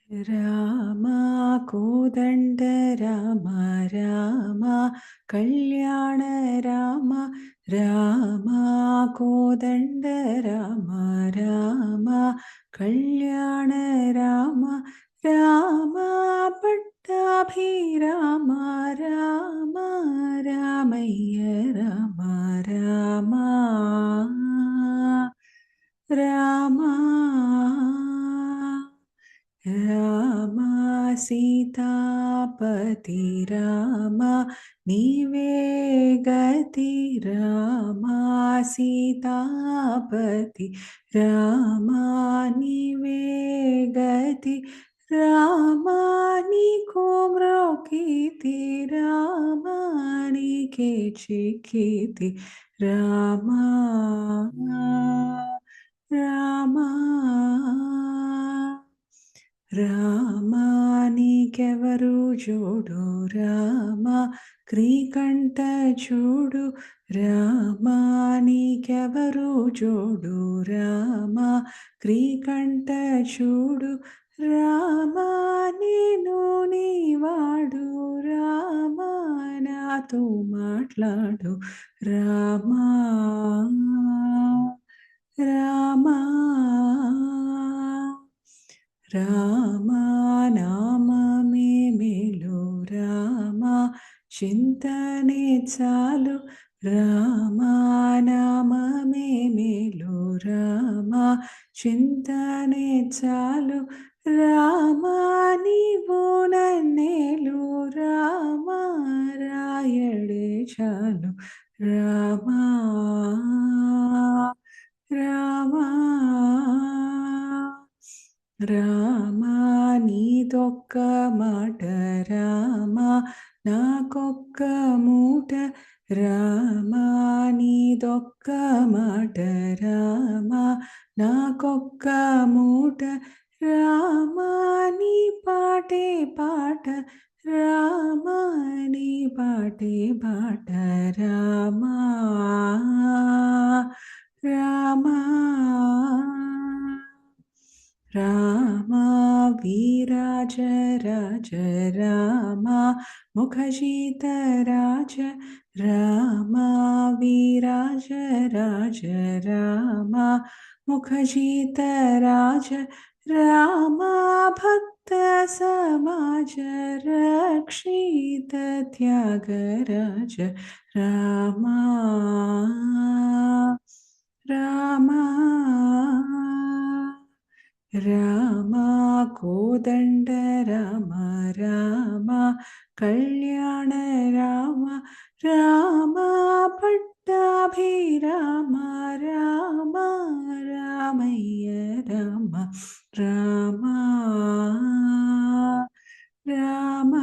రామ కోదండ రామ రామ కళ్యాణ రామ రామ కోదండ రామ రామ కళ్యాణ రామ రామ పట్టాభిరామ రామ రామయ్య రామ రామ రామ రామ సీతాపతి రామ నీవే గతి రామ సీతాపతి రామ నీవే గతి రామ నీకు మ్రోకితి రామ నీకే చిక్కితి రామ రామ రామా నీకెవరు జోడు రామా క్రీకంఠ చూడు రామా నీకెవరు జోడు రామా క్రీకంఠ చూడు రామా నేను నీవాడు రామా నాతో మాట్లాడు రామా రామా రామా నామమే మేలు రామా చింతనే చాలు రామా నామమే మేలు రామా చింతనే చాలు రామా నీవు నన్నేలు రామా రాయడే చాలు రామా రామా రామా నీదొక్క మాట రామా నాకొక్క మూట రామా నీదొక్క మాట రామా నాకొక్క మూట రామా నీ పాటే పాట రామా నీ పాటే పాట రామా రామా రామా వీరాజ రాజ రామా ముఖజిత రాజ రామా వీరాజ రాజ రామా ముఖజిత రాజ రామా భక్త సమాజ రక్షిత త్యాగరాజ రామా రామా రామా కోదండ రామ రామ కళ్యాణ రామ రామ పట్టాభిరామ రామ రామయ్య రామ రామ రామ